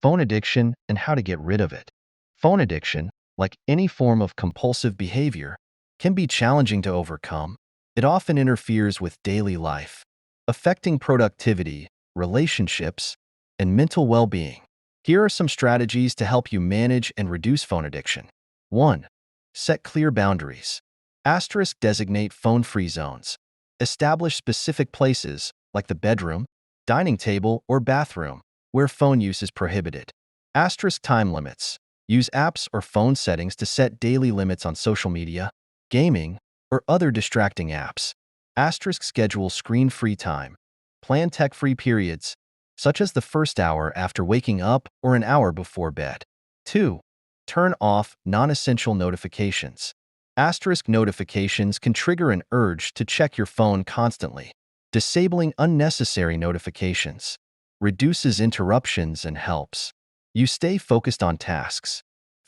Phone addiction and how to get rid of it. Phone addiction, like any form of compulsive behavior, can be challenging to overcome. It often interferes with daily life, affecting productivity, relationships, and mental well-being. Here are some strategies to help you manage and reduce phone addiction. 1. Set clear boundaries. Designate phone-free zones. Establish specific places, like the bedroom, dining table, or bathroom, where phone use is prohibited. Time limits. Use apps or phone settings to set daily limits on social media, gaming, or other distracting apps. Schedule screen-free time. Plan tech-free periods, such as the first hour after waking up or an hour before bed. 2. Turn off non-essential notifications. Notifications can trigger an urge to check your phone constantly. Disabling unnecessary notifications reduces interruptions and helps you stay focused on tasks.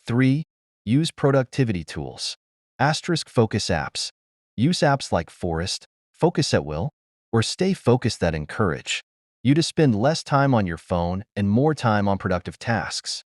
3. Use productivity tools. Focus apps. Use apps like Forest, Focus at Will, or Stay Focused that encourage you to spend less time on your phone and more time on productive tasks.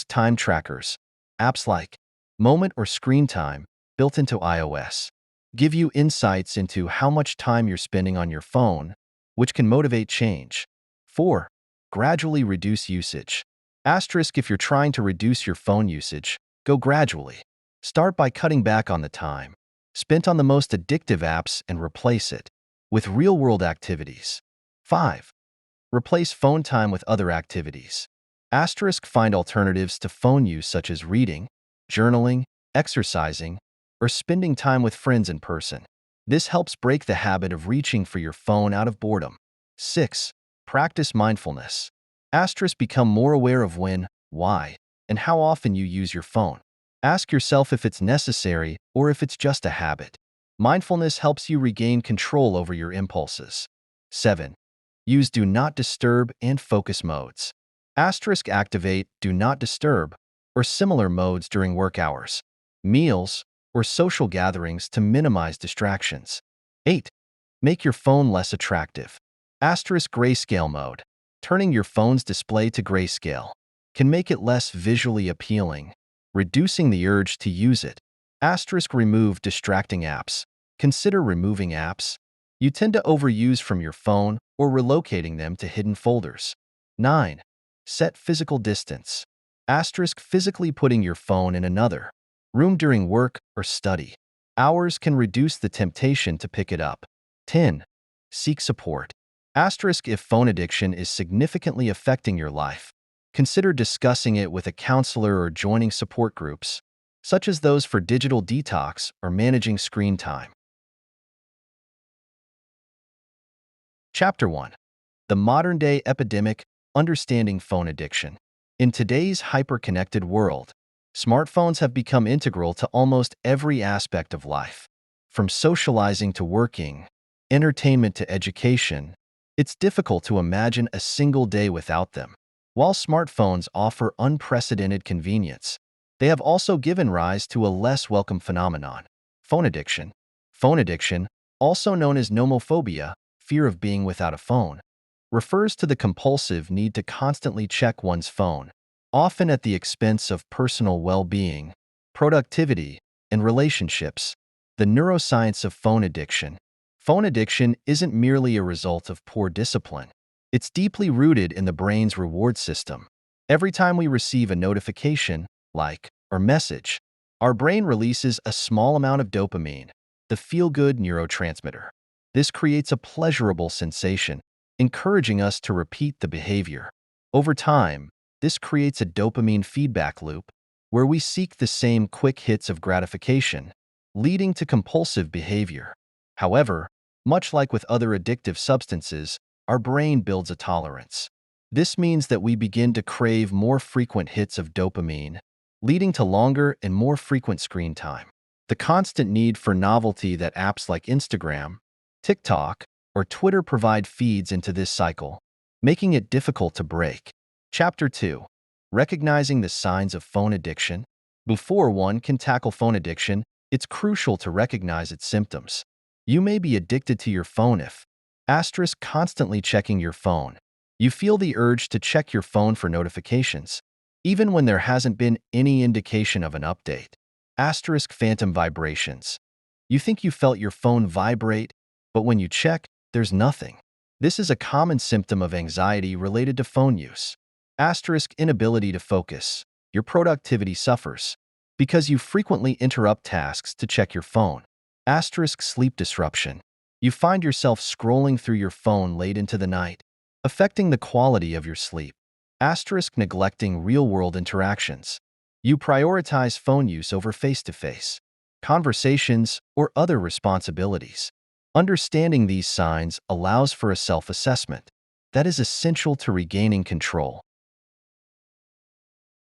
Time trackers. Apps like Moment or Screen Time, built into iOS, give you insights into how much time you're spending on your phone, which can motivate change. 4. Gradually reduce usage. If you're trying to reduce your phone usage, go gradually. Start by cutting back on the time spent on the most addictive apps and replace it with real-world activities. 5. Replace phone time with other activities. Find alternatives to phone use such as reading, journaling, exercising, or spending time with friends in person. This helps break the habit of reaching for your phone out of boredom. 6. Practice mindfulness. Become more aware of when, why, and how often you use your phone. Ask yourself if it's necessary or if it's just a habit. Mindfulness helps you regain control over your impulses. 7. Use Do Not Disturb and Focus modes. Activate Do Not Disturb or similar modes during work hours, meals, or social gatherings to minimize distractions. 8. Make your phone less attractive. Grayscale mode. Turning your phone's display to grayscale can make it less visually appealing, reducing the urge to use it. Remove distracting apps. Consider removing apps you tend to overuse from your phone or relocating them to hidden folders. 9. Set physical distance. Physically putting your phone in another room during work or study hours can reduce the temptation to pick it up. 10. Seek support. If phone addiction is significantly affecting your life, consider discussing it with a counselor or joining support groups, such as those for digital detox or managing screen time. Chapter 1. The Modern-Day Epidemic: Understanding Phone Addiction. In today's hyper-connected world, smartphones have become integral to almost every aspect of life. From socializing to working, entertainment to education, it's difficult to imagine a single day without them. While smartphones offer unprecedented convenience, they have also given rise to a less welcome phenomenon: phone addiction. Phone addiction, also known as nomophobia, fear of being without a phone, refers to the compulsive need to constantly check one's phone, often at the expense of personal well-being, productivity, and relationships. The neuroscience of phone addiction. Phone addiction isn't merely a result of poor discipline. It's deeply rooted in the brain's reward system. Every time we receive a notification, like, or message, our brain releases a small amount of dopamine, the feel-good neurotransmitter. This creates a pleasurable sensation, encouraging us to repeat the behavior. Over time, this creates a dopamine feedback loop where we seek the same quick hits of gratification, leading to compulsive behavior. However, much like with other addictive substances, our brain builds a tolerance. This means that we begin to crave more frequent hits of dopamine, leading to longer and more frequent screen time. The constant need for novelty that apps like Instagram, TikTok, or Twitter provide feeds into this cycle, making it difficult to break. Chapter 2. Recognizing the signs of phone addiction. Before one can tackle phone addiction, it's crucial to recognize its symptoms. You may be addicted to your phone if constantly checking your phone, You feel the urge to check your phone for notifications, even when there hasn't been any indication of an update. Asterisk phantom vibrations. You think you felt your phone vibrate, but when you check, there's nothing. This is a common symptom of anxiety related to phone use. Asterisk inability to focus. Your productivity suffers because you frequently interrupt tasks to check your phone. Asterisk sleep disruption. You find yourself scrolling through your phone late into the night, affecting the quality of your sleep. Asterisk neglecting real-world interactions. You prioritize phone use over face-to-face conversations or other responsibilities. Understanding these signs allows for a self-assessment that is essential to regaining control.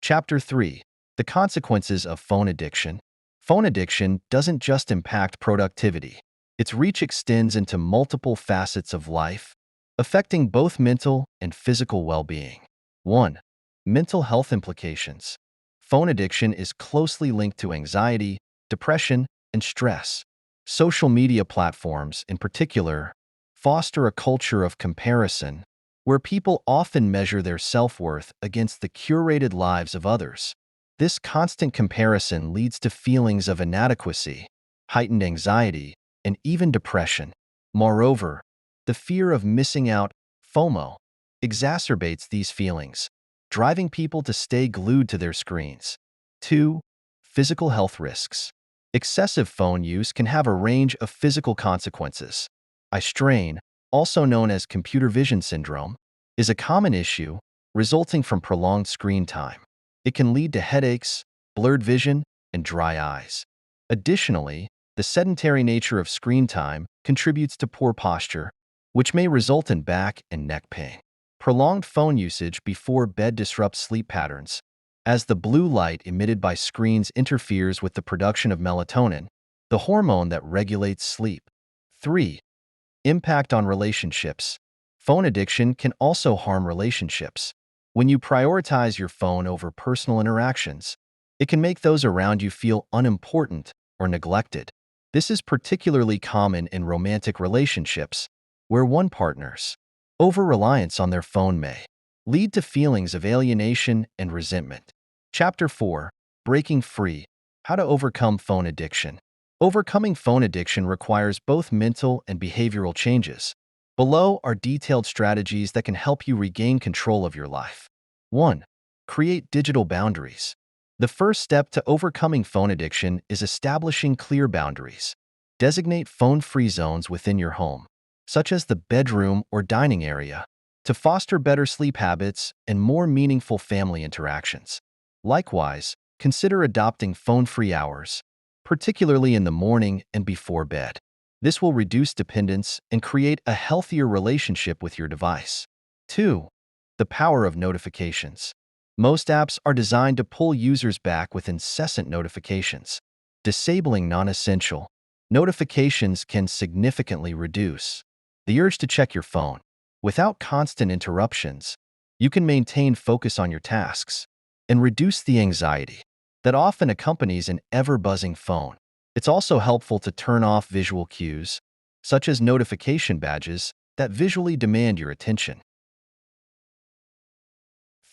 Chapter 3. The consequences of phone addiction. Phone addiction doesn't just impact productivity. Its reach extends into multiple facets of life, affecting both mental and physical well-being. 1. Mental health implications. Phone addiction is closely linked to anxiety, depression, and stress. Social media platforms, in particular, foster a culture of comparison where people often measure their self-worth against the curated lives of others. This constant comparison leads to feelings of inadequacy, heightened anxiety, and even depression. Moreover, the fear of missing out, FOMO, exacerbates these feelings, driving people to stay glued to their screens. 2. Physical health risks. Excessive phone use can have a range of physical consequences. Eye strain, also known as computer vision syndrome, is a common issue resulting from prolonged screen time. It can lead to headaches, blurred vision, and dry eyes. Additionally, the sedentary nature of screen time contributes to poor posture, which may result in back and neck pain. Prolonged phone usage before bed disrupts sleep patterns, as the blue light emitted by screens interferes with the production of melatonin, the hormone that regulates sleep. 3. Impact on relationships. Phone addiction can also harm relationships. When you prioritize your phone over personal interactions, it can make those around you feel unimportant or neglected. This is particularly common in romantic relationships, where one partner's over-reliance on their phone may lead to feelings of alienation and resentment. Chapter 4. Breaking Free. How to Overcome Phone Addiction. Overcoming phone addiction requires both mental and behavioral changes. Below are detailed strategies that can help you regain control of your life. 1. Create digital boundaries. The first step to overcoming phone addiction is establishing clear boundaries. Designate phone-free zones within your home, such as the bedroom or dining area, to foster better sleep habits and more meaningful family interactions. Likewise, consider adopting phone-free hours, particularly in the morning and before bed. This will reduce dependence and create a healthier relationship with your device. 2. The power of notifications. Most apps are designed to pull users back with incessant notifications. Disabling non-essential notifications can significantly reduce the urge to check your phone. Without constant interruptions, you can maintain focus on your tasks and reduce the anxiety that often accompanies an ever-buzzing phone. It's also helpful to turn off visual cues, such as notification badges, that visually demand your attention.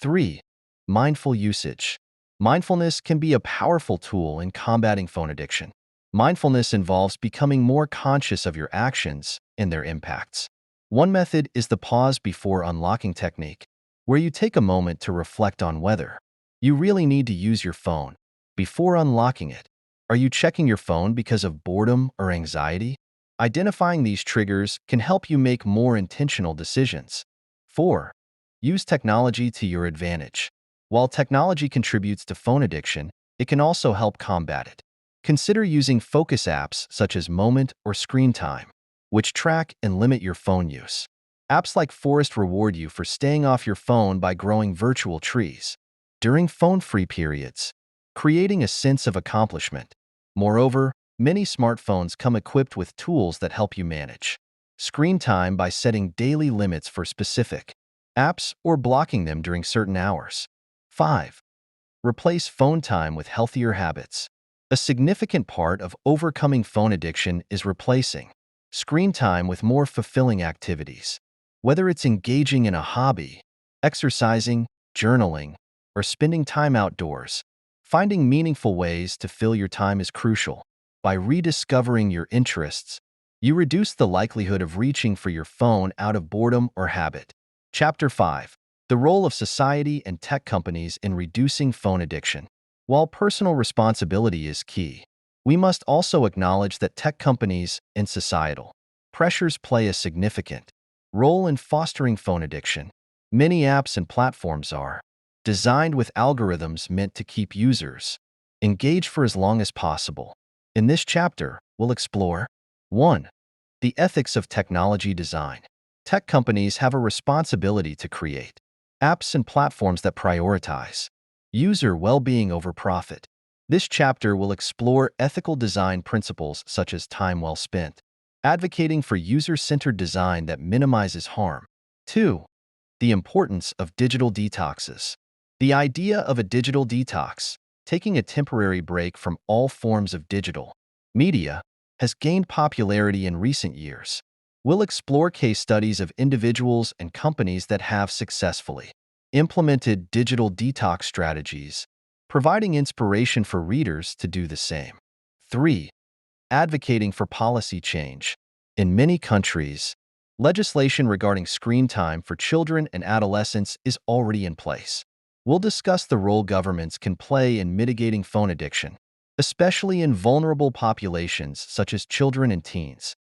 3. Mindful usage. Mindfulness can be a powerful tool in combating phone addiction. Mindfulness involves becoming more conscious of your actions and their impacts. One method is the pause before unlocking technique, where you take a moment to reflect on whether you really need to use your phone before unlocking it. Are you checking your phone because of boredom or anxiety? Identifying these triggers can help you make more intentional decisions. 4. Use technology to your advantage. While technology contributes to phone addiction, it can also help combat it. Consider using focus apps such as Moment or Screentime, which track and limit your phone use. Apps like Forest reward you for staying off your phone by growing virtual trees during phone-free periods, creating a sense of accomplishment. Moreover, many smartphones come equipped with tools that help you manage screen time by setting daily limits for specific apps or blocking them during certain hours. 5. Replace phone time with healthier habits. A significant part of overcoming phone addiction is replacing screen time with more fulfilling activities. Whether it's engaging in a hobby, exercising, journaling, or spending time outdoors, finding meaningful ways to fill your time is crucial. By rediscovering your interests, you reduce the likelihood of reaching for your phone out of boredom or habit. Chapter 5. The role of society and tech companies in reducing phone addiction. While personal responsibility is key, we must also acknowledge that tech companies and societal pressures play a significant role in fostering phone addiction. Many apps and platforms are designed with algorithms meant to keep users engaged for as long as possible. In this chapter, we'll explore 1. The ethics of technology design. Tech companies have a responsibility to create apps and platforms that prioritize user well-being over profit. This chapter will explore ethical design principles such as time well spent, advocating for user-centered design that minimizes harm. 2. The importance of digital detoxes. The idea of a digital detox, taking a temporary break from all forms of digital media, has gained popularity in recent years. We'll explore case studies of individuals and companies that have successfully implemented digital detox strategies, providing inspiration for readers to do the same. 3. Advocating for policy change. In many countries, legislation regarding screen time for children and adolescents is already in place. We'll discuss the role governments can play in mitigating phone addiction, especially in vulnerable populations such as children and teens.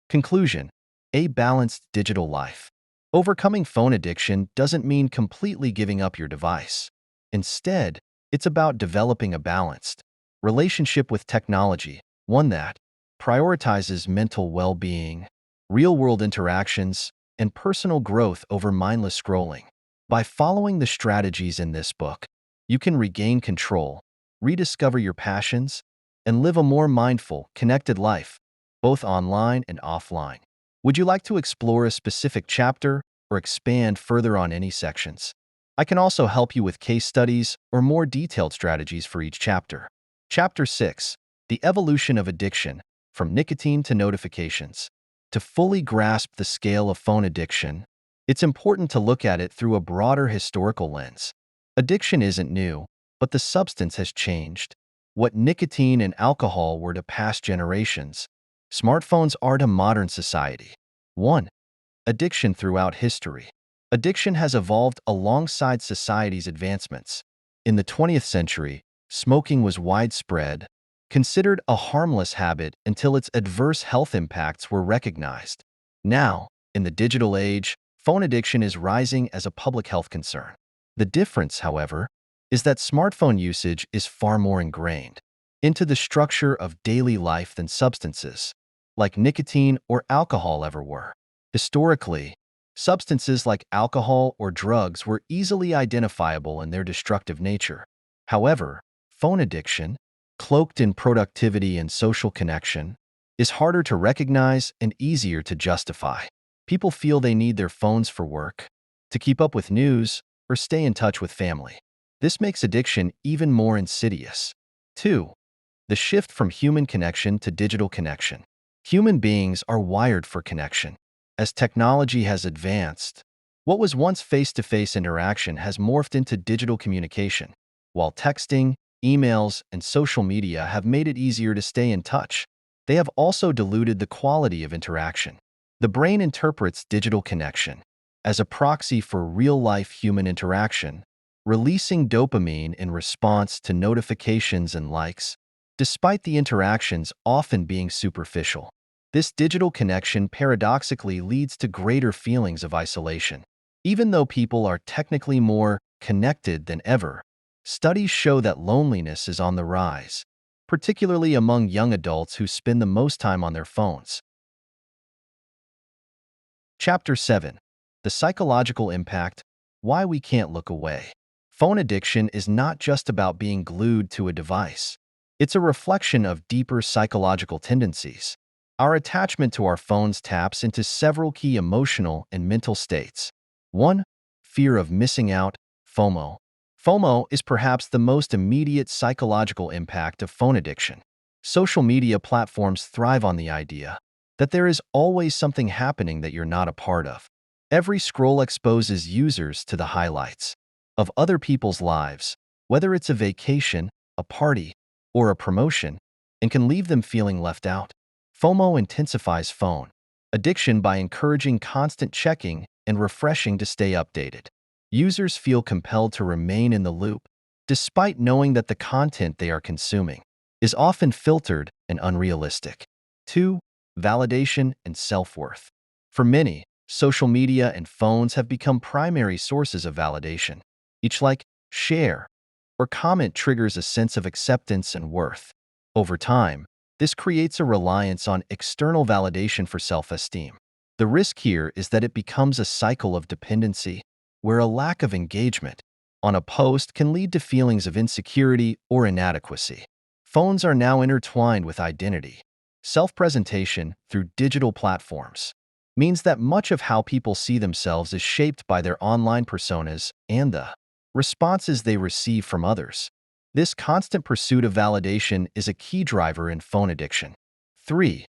Conclusion: a balanced digital life. Overcoming phone addiction doesn't mean completely giving up your device. Instead, it's about developing a balanced relationship with technology, one that prioritizes mental well-being, real-world interactions, and personal growth over mindless scrolling. By following the strategies in this book, you can regain control, rediscover your passions, and live a more mindful, connected life, both online and offline. Would you like to explore a specific chapter or expand further on any sections? I can also help you with case studies or more detailed strategies for each chapter. Chapter 6. The Evolution of Addiction, from Nicotine to Notifications. To fully grasp the scale of phone addiction, it's important to look at it through a broader historical lens. Addiction isn't new, but the substance has changed. What nicotine and alcohol were to past generations, smartphones are to modern society. 1. Addiction throughout history. Addiction has evolved alongside society's advancements. In the 20th century, smoking was widespread, considered a harmless habit until its adverse health impacts were recognized. Now, in the digital age, phone addiction is rising as a public health concern. The difference, however, is that smartphone usage is far more ingrained into the structure of daily life than substances like nicotine or alcohol ever were. Historically, substances like alcohol or drugs were easily identifiable in their destructive nature. However, phone addiction, cloaked in productivity and social connection, is harder to recognize and easier to justify. People feel they need their phones for work, to keep up with news, or stay in touch with family. This makes addiction even more insidious. 2. The shift from human connection to digital connection. Human beings are wired for connection. As technology has advanced, what was once face-to-face interaction has morphed into digital communication. While texting, emails, and social media have made it easier to stay in touch, they have also diluted the quality of interaction. The brain interprets digital connection as a proxy for real-life human interaction, releasing dopamine in response to notifications and likes, despite the interactions often being superficial. This digital connection paradoxically leads to greater feelings of isolation. Even though people are technically more connected than ever, studies show that loneliness is on the rise, particularly among young adults who spend the most time on their phones. Chapter 7. The Psychological Impact: Why We Can't Look Away. Phone addiction is not just about being glued to a device. It's a reflection of deeper psychological tendencies. Our attachment to our phones taps into several key emotional and mental states. 1. Fear of missing out, FOMO. FOMO is perhaps the most immediate psychological impact of phone addiction. Social media platforms thrive on the idea that there is always something happening that you're not a part of. Every scroll exposes users to the highlights of other people's lives, whether it's a vacation, a party, or a promotion, and can leave them feeling left out. FOMO intensifies phone addiction by encouraging constant checking and refreshing to stay updated. Users feel compelled to remain in the loop, despite knowing that the content they are consuming is often filtered and unrealistic. 2. Validation and self-worth. For many, social media and phones have become primary sources of validation. Each like, share, or comment triggers a sense of acceptance and worth. Over time, this creates a reliance on external validation for self-esteem. The risk here is that it becomes a cycle of dependency, where a lack of engagement on a post can lead to feelings of insecurity or inadequacy. Phones are now intertwined with identity. Self-presentation through digital platforms means that much of how people see themselves is shaped by their online personas and the responses they receive from others. This constant pursuit of validation is a key driver in phone addiction. 3.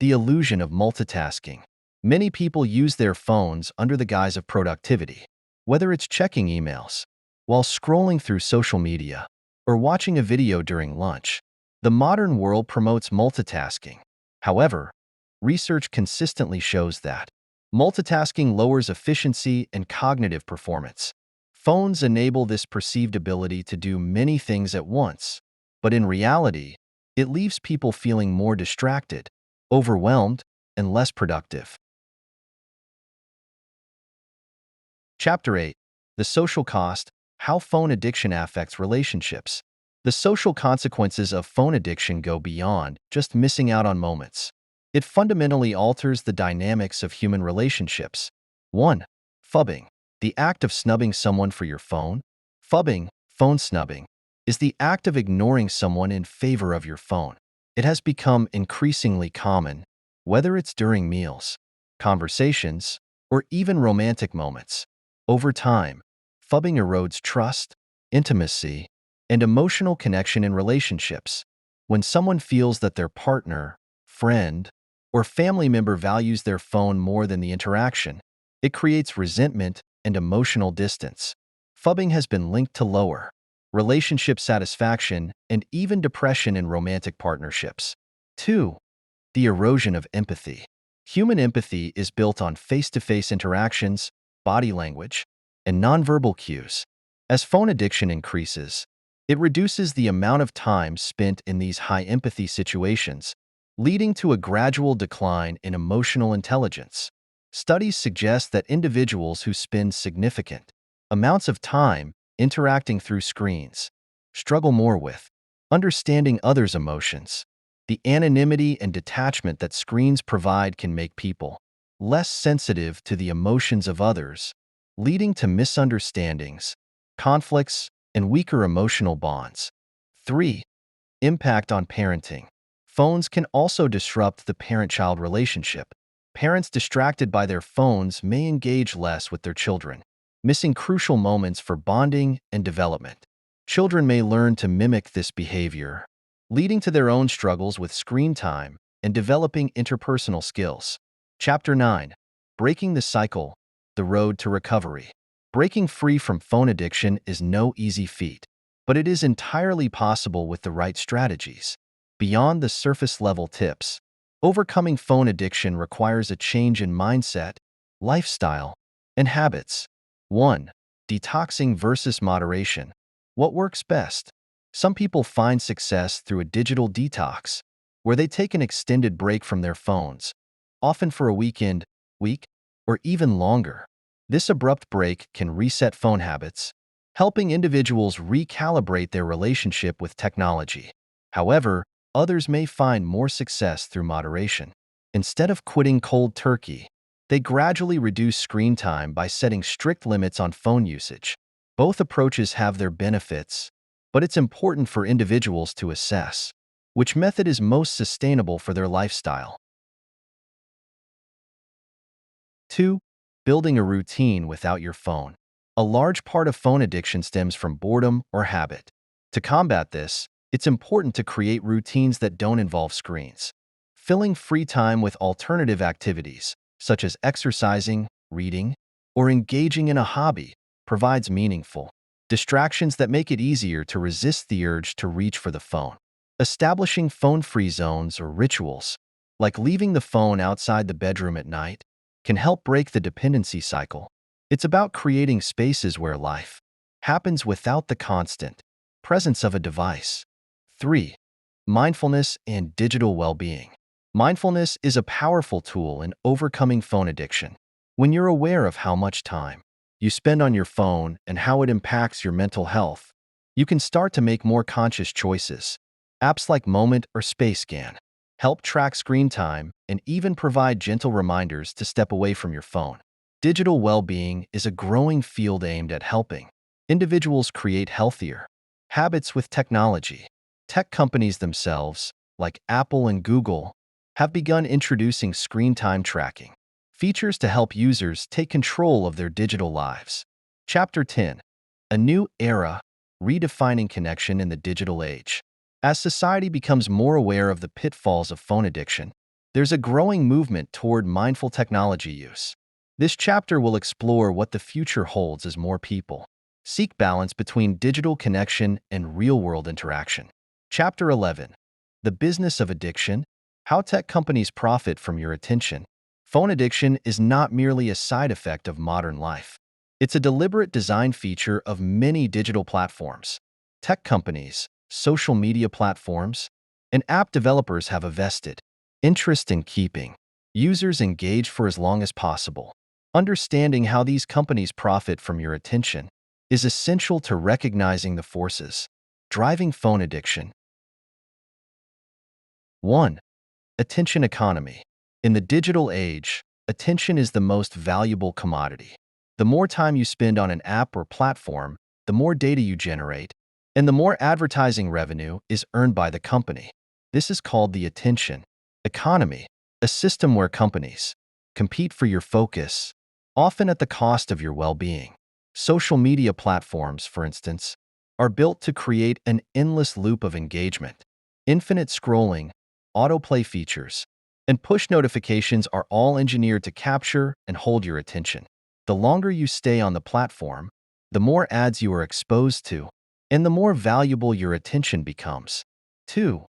The illusion of multitasking. Many people use their phones under the guise of productivity, whether it's checking emails, while scrolling through social media, or watching a video during lunch. The modern world promotes multitasking. However, research consistently shows that multitasking lowers efficiency and cognitive performance. Phones enable this perceived ability to do many things at once, but in reality, it leaves people feeling more distracted, overwhelmed, and less productive. Chapter 8. The Social Cost: How Phone Addiction Affects Relationships. The social consequences of phone addiction go beyond just missing out on moments. It fundamentally alters the dynamics of human relationships. 1. Phubbing. The act of snubbing someone for your phone. Phubbing, phone snubbing, is the act of ignoring someone in favor of your phone. It has become increasingly common, whether it's during meals, conversations, or even romantic moments. Over time, phubbing erodes trust, intimacy, and emotional connection in relationships. When someone feels that their partner, friend, or family member values their phone more than the interaction, it creates resentment and emotional distance. Phubbing has been linked to lower relationship satisfaction and even depression in romantic partnerships. 2. The erosion of empathy. Human empathy is built on face-to-face interactions, body language, and nonverbal cues. As phone addiction increases, it reduces the amount of time spent in these high-empathy situations, leading to a gradual decline in emotional intelligence. Studies suggest that individuals who spend significant amounts of time interacting through screens struggle more with understanding others' emotions. The anonymity and detachment that screens provide can make people less sensitive to the emotions of others, leading to misunderstandings, conflicts, and weaker emotional bonds. 3. Impact on parenting. Phones can also disrupt the parent-child relationship. Parents distracted by their phones may engage less with their children, missing crucial moments for bonding and development. Children may learn to mimic this behavior, leading to their own struggles with screen time and developing interpersonal skills. Chapter 9. Breaking the Cycle: The Road to Recovery. Breaking free from phone addiction is no easy feat, but it is entirely possible with the right strategies. Beyond the surface-level tips, overcoming phone addiction requires a change in mindset, lifestyle, and habits. 1. Detoxing versus moderation. What works best? Some people find success through a digital detox, where they take an extended break from their phones, often for a weekend, week, or even longer. This abrupt break can reset phone habits, helping individuals recalibrate their relationship with technology. However, others may find more success through moderation. Instead of quitting cold turkey, they gradually reduce screen time by setting strict limits on phone usage. Both approaches have their benefits, but it's important for individuals to assess which method is most sustainable for their lifestyle. 2. Building a routine without your phone. A large part of phone addiction stems from boredom or habit. To combat this, it's important to create routines that don't involve screens. Filling free time with alternative activities, such as exercising, reading, or engaging in a hobby, provides meaningful distractions that make it easier to resist the urge to reach for the phone. Establishing phone-free zones or rituals, like leaving the phone outside the bedroom at night, can help break the dependency cycle. It's about creating spaces where life happens without the constant presence of a device. 3. Mindfulness and digital well-being. Mindfulness is a powerful tool in overcoming phone addiction. When you're aware of how much time you spend on your phone and how it impacts your mental health, you can start to make more conscious choices. Apps like Moment or Space Scan help track screen time and even provide gentle reminders to step away from your phone. Digital well-being is a growing field aimed at helping individuals create healthier habits with technology. Tech companies themselves, like Apple and Google, have begun introducing screen time tracking features to help users take control of their digital lives. Chapter 10. A New Era, Redefining Connection in the Digital Age. As society becomes more aware of the pitfalls of phone addiction, there's a growing movement toward mindful technology use. This chapter will explore what the future holds as more people seek balance between digital connection and real-world interaction. Chapter 11. The Business of Addiction, How Tech Companies Profit from Your Attention. Phone addiction is not merely a side effect of modern life. It's a deliberate design feature of many digital platforms. Tech companies, social media platforms, and app developers have a vested interest in keeping users engaged for as long as possible. Understanding how these companies profit from your attention is essential to recognizing the forces driving phone addiction. 1. Attention economy. In the digital age, attention is the most valuable commodity. The more time you spend on an app or platform, the more data you generate, and the more advertising revenue is earned by the company. This is called the attention economy, a system where companies compete for your focus, often at the cost of your well-being. Social media platforms, for instance, are built to create an endless loop of engagement. Infinite scrolling, autoplay features, and push notifications are all engineered to capture and hold your attention. The longer you stay on the platform, the more ads you are exposed to, and the more valuable your attention becomes. 2.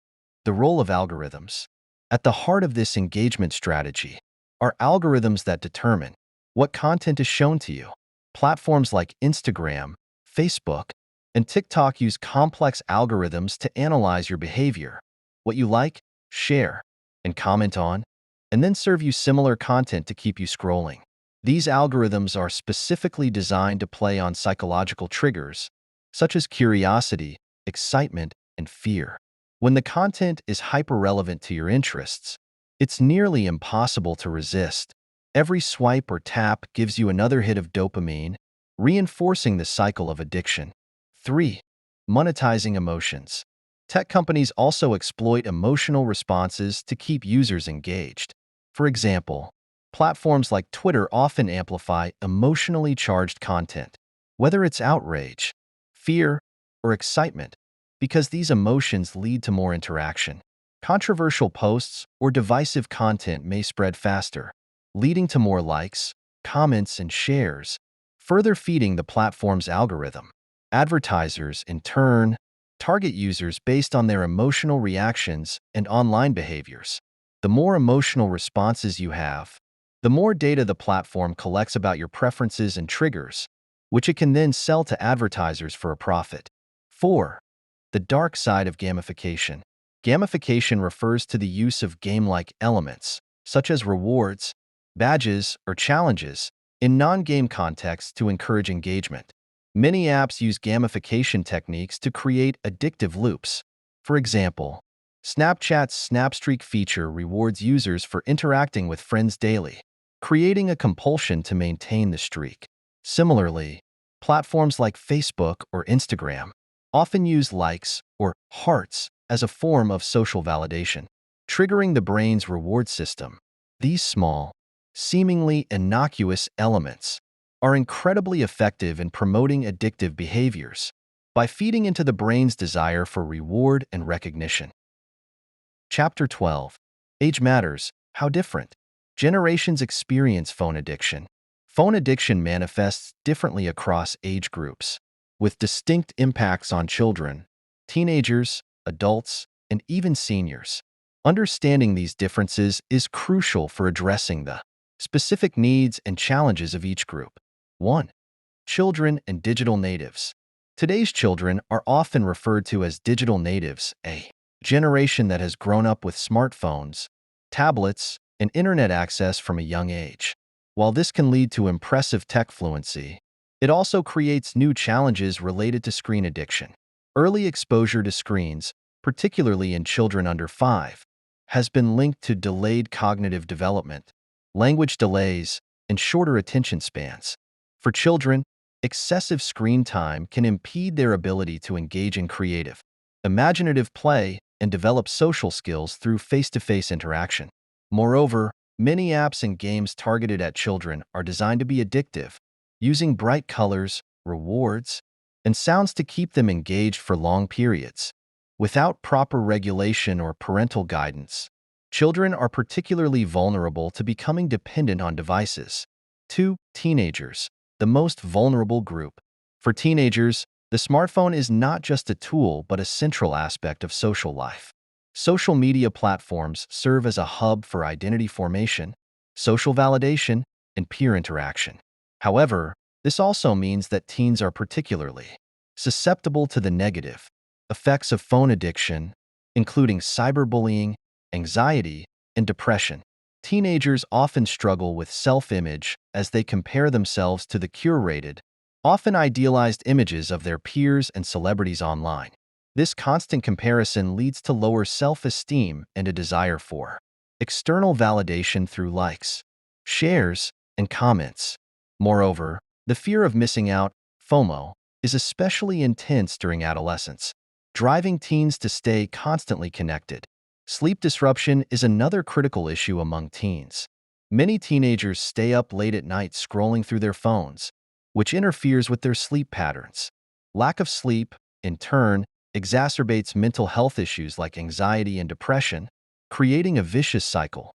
The role of algorithms. At the heart of this engagement strategy are algorithms that determine what content is shown to you. Platforms like Instagram, Facebook, and TikTok use complex algorithms to analyze your behavior, what you like, share, and comment on, and then serve you similar content to keep you scrolling. These algorithms are specifically designed to play on psychological triggers, such as curiosity, excitement, and fear. When the content is hyper-relevant to your interests, it's nearly impossible to resist. Every swipe or tap gives you another hit of dopamine, reinforcing the cycle of addiction. 3. Monetizing emotions. Tech companies also exploit emotional responses to keep users engaged. For example, platforms like Twitter often amplify emotionally charged content, whether it's outrage, fear, or excitement, because these emotions lead to more interaction. Controversial posts or divisive content may spread faster, leading to more likes, comments, and shares, further feeding the platform's algorithm. Advertisers, in turn, target users based on their emotional reactions and online behaviors. The more emotional responses you have, the more data the platform collects about your preferences and triggers, which it can then sell to advertisers for a profit. 4. The dark side of gamification. Gamification refers to the use of game-like elements, such as rewards, badges, or challenges, in non-game contexts to encourage engagement. Many apps use gamification techniques to create addictive loops. For example, Snapchat's Snapstreak feature rewards users for interacting with friends daily, creating a compulsion to maintain the streak. Similarly, platforms like Facebook or Instagram often use likes or hearts as a form of social validation, triggering the brain's reward system. These small, seemingly innocuous elements are incredibly effective in promoting addictive behaviors by feeding into the brain's desire for reward and recognition. Chapter 12. Age matters. How different? Generations experience phone addiction. Phone addiction manifests differently across age groups, with distinct impacts on children, teenagers, adults, and even seniors. Understanding these differences is crucial for addressing the specific needs and challenges of each group. 1. Children and digital natives. Today's children are often referred to as digital natives, a generation that has grown up with smartphones, tablets, and internet access from a young age. While this can lead to impressive tech fluency, it also creates new challenges related to screen addiction. Early exposure to screens, particularly in children under 5, has been linked to delayed cognitive development, language delays, and shorter attention spans. For children, excessive screen time can impede their ability to engage in creative, imaginative play and develop social skills through face-to-face interaction. Moreover, many apps and games targeted at children are designed to be addictive, using bright colors, rewards, and sounds to keep them engaged for long periods. Without proper regulation or parental guidance, children are particularly vulnerable to becoming dependent on devices. 2. Teenagers, the most vulnerable group. For teenagers, the smartphone is not just a tool but a central aspect of social life. Social media platforms serve as a hub for identity formation, social validation, and peer interaction. However, this also means that teens are particularly susceptible to the negative effects of phone addiction, including cyberbullying, anxiety, and depression. Teenagers often struggle with self-image as they compare themselves to the curated, often idealized images of their peers and celebrities online. This constant comparison leads to lower self-esteem and a desire for external validation through likes, shares, and comments. Moreover, the fear of missing out, FOMO, is especially intense during adolescence, driving teens to stay constantly connected. Sleep disruption is another critical issue among teens. Many teenagers stay up late at night scrolling through their phones, which interferes with their sleep patterns. Lack of sleep, in turn, exacerbates mental health issues like anxiety and depression, creating a vicious cycle.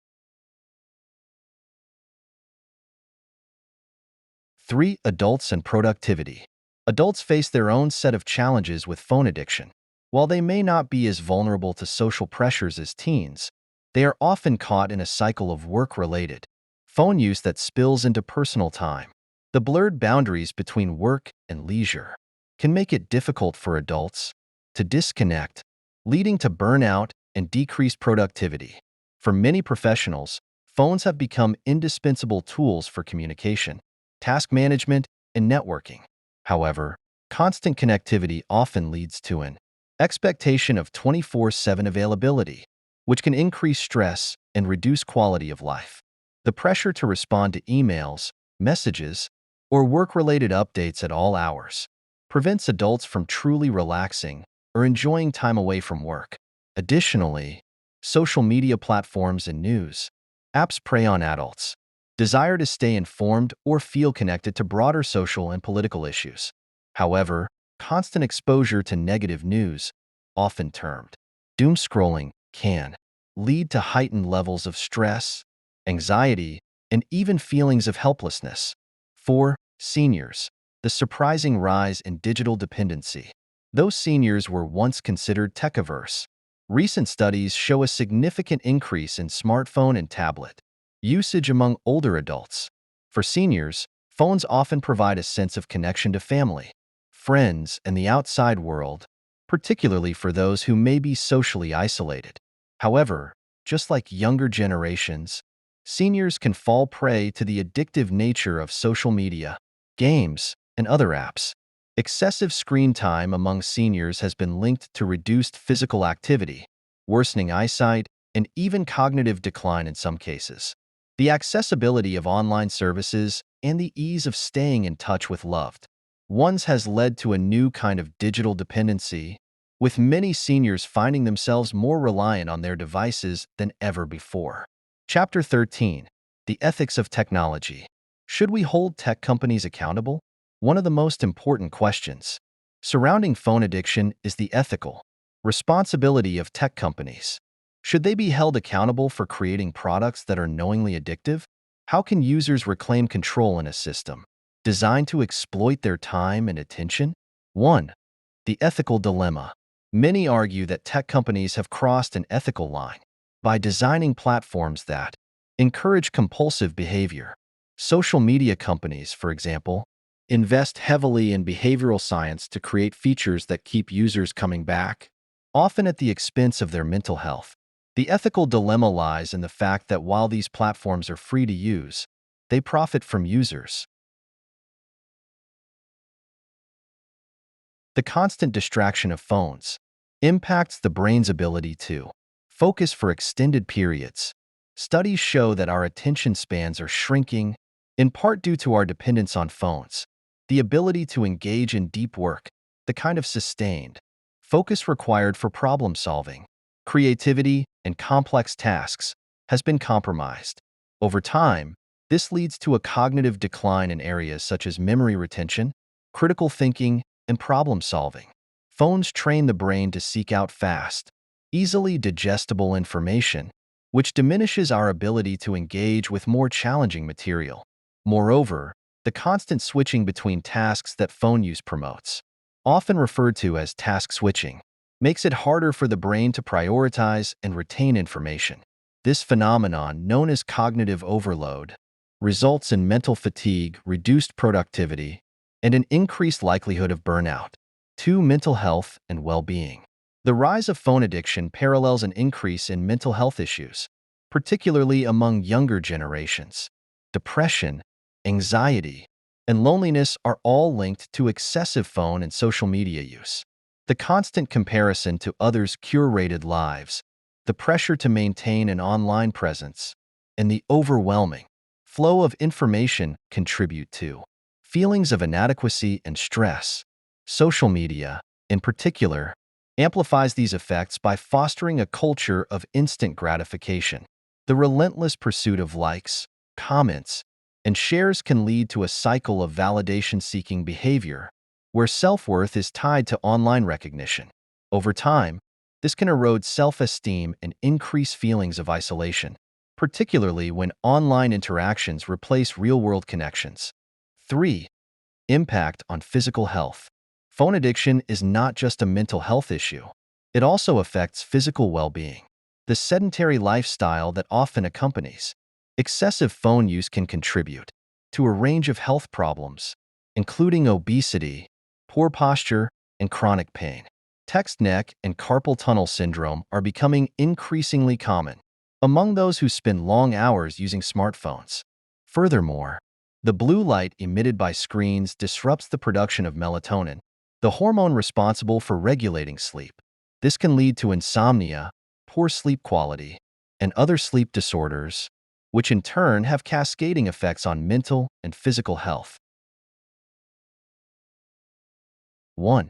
3. Adults and productivity. Adults face their own set of challenges with phone addiction. While they may not be as vulnerable to social pressures as teens, they are often caught in a cycle of work-related phone use that spills into personal time. The blurred boundaries between work and leisure can make it difficult for adults to disconnect, leading to burnout and decreased productivity. For many professionals, phones have become indispensable tools for communication, task management, and networking. However, constant connectivity often leads to an expectation of 24/7 availability, which can increase stress and reduce quality of life. The pressure to respond to emails, messages, or work-related updates at all hours prevents adults from truly relaxing or enjoying time away from work. Additionally, social media platforms and news apps prey on adults' desire to stay informed or feel connected to broader social and political issues. However, constant exposure to negative news, often termed doom scrolling, can lead to heightened levels of stress, anxiety, and even feelings of helplessness. 4. Seniors. The surprising rise in digital dependency. Though seniors were once considered tech-averse, recent studies show a significant increase in smartphone and tablet usage among older adults. For seniors, phones often provide a sense of connection to family, friends, and the outside world, particularly for those who may be socially isolated. However, just like younger generations, seniors can fall prey to the addictive nature of social media, games, and other apps. Excessive screen time among seniors has been linked to reduced physical activity, worsening eyesight, and even cognitive decline in some cases. The accessibility of online services and the ease of staying in touch with loved ones has led to a new kind of digital dependency, with many seniors finding themselves more reliant on their devices than ever before. Chapter 13. The Ethics of Technology. Should we hold tech companies accountable? One of the most important questions surrounding phone addiction is the ethical responsibility of tech companies. Should they be held accountable for creating products that are knowingly addictive? How can users reclaim control in a system designed to exploit their time and attention? 1. The ethical dilemma. Many argue that tech companies have crossed an ethical line by designing platforms that encourage compulsive behavior. Social media companies, for example, invest heavily in behavioral science to create features that keep users coming back, often at the expense of their mental health. The ethical dilemma lies in the fact that while these platforms are free to use, they profit from users. The constant distraction of phones impacts the brain's ability to focus for extended periods. Studies show that our attention spans are shrinking, in part due to our dependence on phones. The ability to engage in deep work, the kind of sustained focus required for problem solving, creativity, and complex tasks, has been compromised. Over time, this leads to a cognitive decline in areas such as memory retention, critical thinking, and problem solving. Phones train the brain to seek out fast, easily digestible information, which diminishes our ability to engage with more challenging material. Moreover, the constant switching between tasks that phone use promotes, often referred to as task switching, makes it harder for the brain to prioritize and retain information. This phenomenon, known as cognitive overload, results in mental fatigue, reduced productivity, and an increased likelihood of burnout. 2. Mental health and well-being. The rise of phone addiction parallels an increase in mental health issues, particularly among younger generations. Depression, anxiety, and loneliness are all linked to excessive phone and social media use. The constant comparison to others' curated lives, the pressure to maintain an online presence, and the overwhelming flow of information contribute to feelings of inadequacy and stress. Social media, in particular, amplifies these effects by fostering a culture of instant gratification. The relentless pursuit of likes, comments, and shares can lead to a cycle of validation-seeking behavior, where self-worth is tied to online recognition. Over time, this can erode self-esteem and increase feelings of isolation, particularly when online interactions replace real-world connections. 3. Impact on physical health. Phone addiction is not just a mental health issue. It also affects physical well-being. The sedentary lifestyle that often accompanies excessive phone use can contribute to a range of health problems, including obesity, poor posture, and chronic pain. Text neck and carpal tunnel syndrome are becoming increasingly common among those who spend long hours using smartphones. Furthermore, the blue light emitted by screens disrupts the production of melatonin, the hormone responsible for regulating sleep. This can lead to insomnia, poor sleep quality, and other sleep disorders, which in turn have cascading effects on mental and physical health. 1.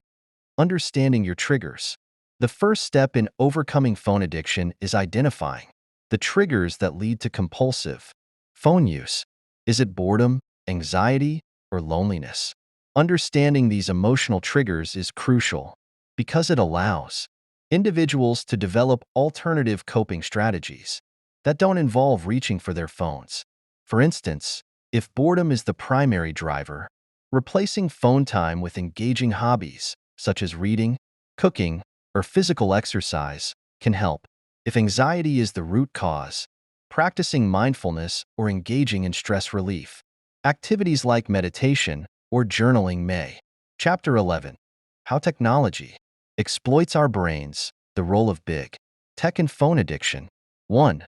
Understanding your triggers. The first step in overcoming phone addiction is identifying the triggers that lead to compulsive phone use. Is it boredom, anxiety, or loneliness? Understanding these emotional triggers is crucial because it allows individuals to develop alternative coping strategies that don't involve reaching for their phones. For instance, if boredom is the primary driver, replacing phone time with engaging hobbies, such as reading, cooking, or physical exercise, can help. If anxiety is the root cause, practicing mindfulness or engaging in stress relief, activities like meditation or journaling may. Chapter 11. How Technology Exploits Our Brains, the Role of Big Tech and Phone Addiction. 1.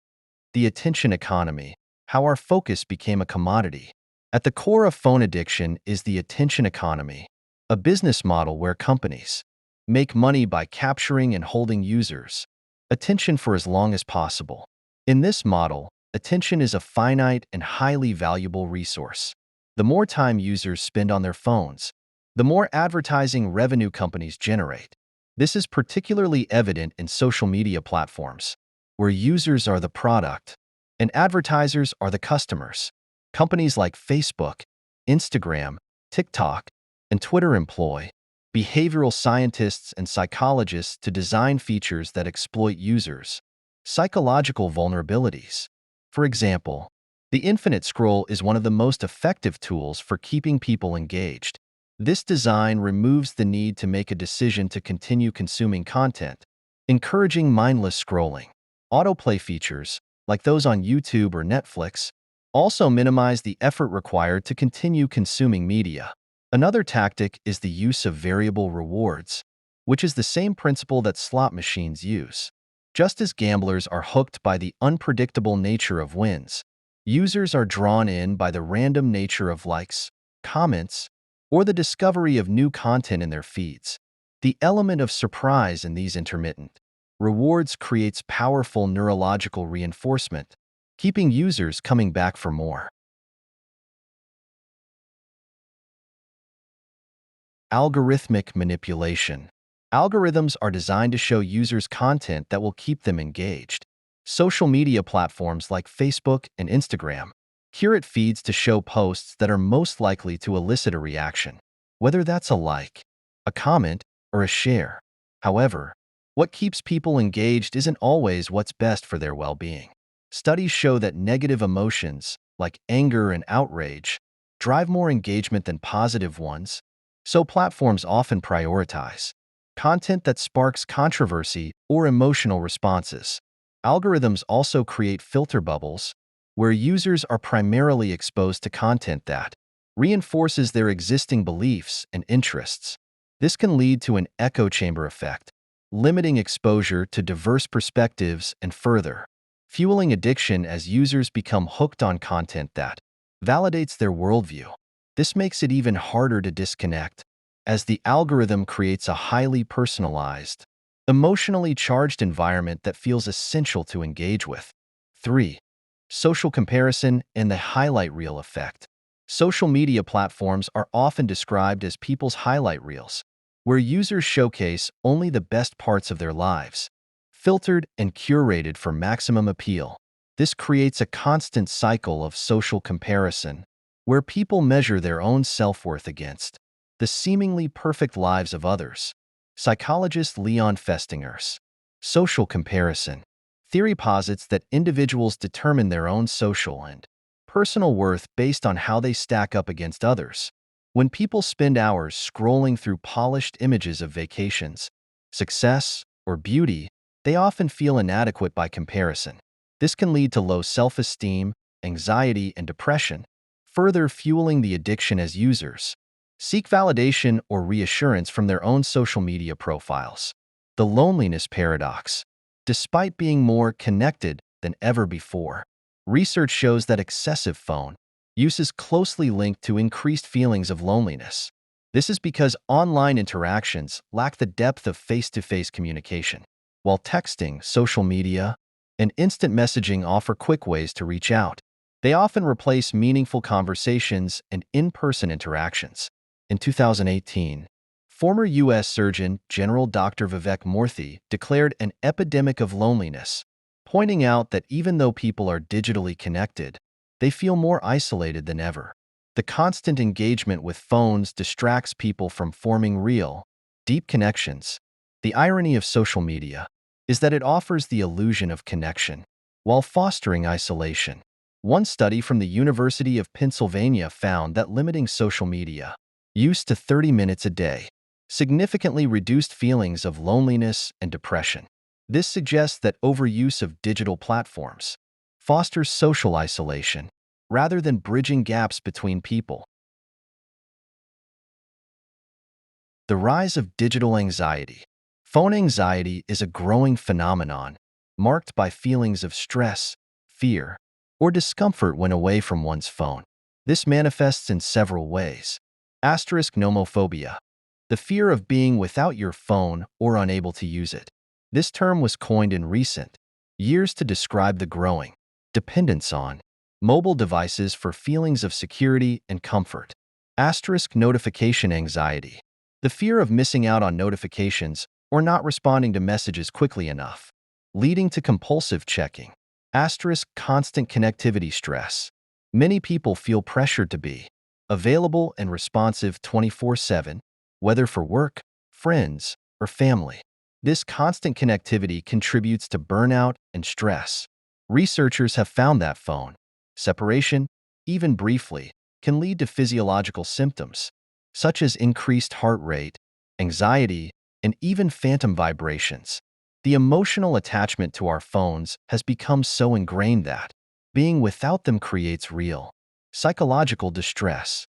The attention economy, how our focus became a commodity. At the core of phone addiction is the attention economy, a business model where companies make money by capturing and holding users' attention for as long as possible. In this model, attention is a finite and highly valuable resource. The more time users spend on their phones, the more advertising revenue companies generate. This is particularly evident in social media platforms, where users are the product and advertisers are the customers. Companies like Facebook, Instagram, TikTok, and Twitter employ behavioral scientists and psychologists to design features that exploit users' Psychological vulnerabilities. For example, the infinite scroll is one of the most effective tools for keeping people engaged. This design removes the need to make a decision to continue consuming content, encouraging mindless scrolling. Autoplay features, like those on YouTube or Netflix, also minimize the effort required to continue consuming media. Another tactic is the use of variable rewards, which is the same principle that slot machines use. Just as gamblers are hooked by the unpredictable nature of wins, users are drawn in by the random nature of likes, comments, or the discovery of new content in their feeds. The element of surprise in these intermittent rewards creates powerful neurological reinforcement, keeping users coming back for more. Algorithmic manipulation. Algorithms are designed to show users content that will keep them engaged. Social media platforms like Facebook and Instagram curate feeds to show posts that are most likely to elicit a reaction, whether that's a like, a comment, or a share. However, what keeps people engaged isn't always what's best for their well-being. Studies show that negative emotions, like anger and outrage, drive more engagement than positive ones, so platforms often prioritize content that sparks controversy or emotional responses. Algorithms also create filter bubbles, where users are primarily exposed to content that reinforces their existing beliefs and interests. This can lead to an echo chamber effect, limiting exposure to diverse perspectives and further fueling addiction as users become hooked on content that validates their worldview. This makes it even harder to disconnect, as the algorithm creates a highly personalized, emotionally charged environment that feels essential to engage with. 3. Social comparison and the highlight reel effect. Social media platforms are often described as people's highlight reels, where users showcase only the best parts of their lives, filtered and curated for maximum appeal. This creates a constant cycle of social comparison, where people measure their own self-worth against the seemingly perfect lives of others. Psychologist Leon Festinger's social comparison theory posits that individuals determine their own social and personal worth based on how they stack up against others. When people spend hours scrolling through polished images of vacations, success, or beauty, they often feel inadequate by comparison. This can lead to low self-esteem, anxiety, and depression, further fueling the addiction as users seek validation or reassurance from their own social media profiles. The loneliness paradox. Despite being more connected than ever before, research shows that excessive phone use is closely linked to increased feelings of loneliness. This is because online interactions lack the depth of face-to-face communication, while texting, social media, and instant messaging offer quick ways to reach out. They often replace meaningful conversations and in-person interactions. In 2018, former U.S. Surgeon General Dr. Vivek Murthy declared an epidemic of loneliness, pointing out that even though people are digitally connected, they feel more isolated than ever. The constant engagement with phones distracts people from forming real, deep connections. The irony of social media is that it offers the illusion of connection while fostering isolation. One study from the University of Pennsylvania found that limiting social media use to 30 minutes a day significantly reduced feelings of loneliness and depression. This suggests that overuse of digital platforms fosters social isolation rather than bridging gaps between people. The rise of digital anxiety. Phone anxiety is a growing phenomenon marked by feelings of stress, fear, or discomfort when away from one's phone. This manifests in several ways. Nomophobia, the fear of being without your phone or unable to use it. This term was coined in recent years to describe the growing dependence on mobile devices for feelings of security and comfort. Notification anxiety, the fear of missing out on notifications or not responding to messages quickly enough, leading to compulsive checking. Constant connectivity stress. Many people feel pressured to be available and responsive 24/7, whether for work, friends, or family. This constant connectivity contributes to burnout and stress. Researchers have found that phone separation, even briefly, can lead to physiological symptoms, such as increased heart rate, anxiety, and even phantom vibrations. The emotional attachment to our phones has become so ingrained that being without them creates real psychological distress.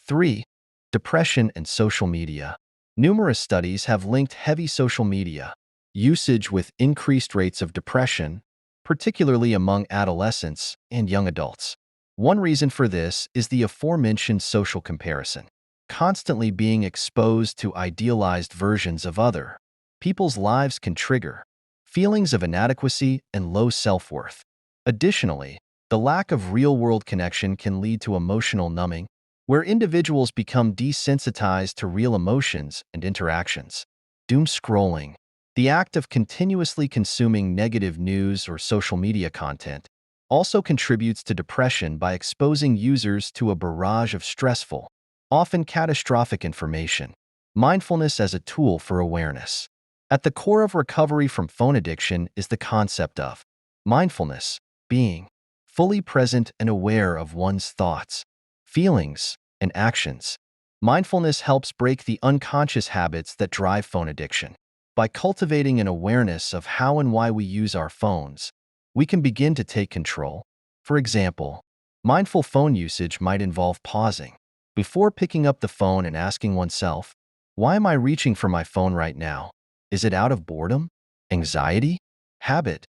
3. Depression and social media. Numerous studies have linked heavy social media usage with increased rates of depression, particularly among adolescents and young adults. One reason for this is the aforementioned social comparison. Constantly being exposed to idealized versions of other people's lives can trigger feelings of inadequacy and low self-worth. Additionally, the lack of real-world connection can lead to emotional numbing, where individuals become desensitized to real emotions and interactions. Doom scrolling, the act of continuously consuming negative news or social media content, also contributes to depression by exposing users to a barrage of stressful, often catastrophic information. Mindfulness as a tool for awareness. At the core of recovery from phone addiction is the concept of mindfulness, being fully present and aware of one's thoughts, feelings, and actions. Mindfulness helps break the unconscious habits that drive phone addiction. By cultivating an awareness of how and why we use our phones, we can begin to take control. For example, mindful phone usage might involve pausing before picking up the phone and asking oneself, why am I reaching for my phone right now? Is it out of boredom, anxiety, habit?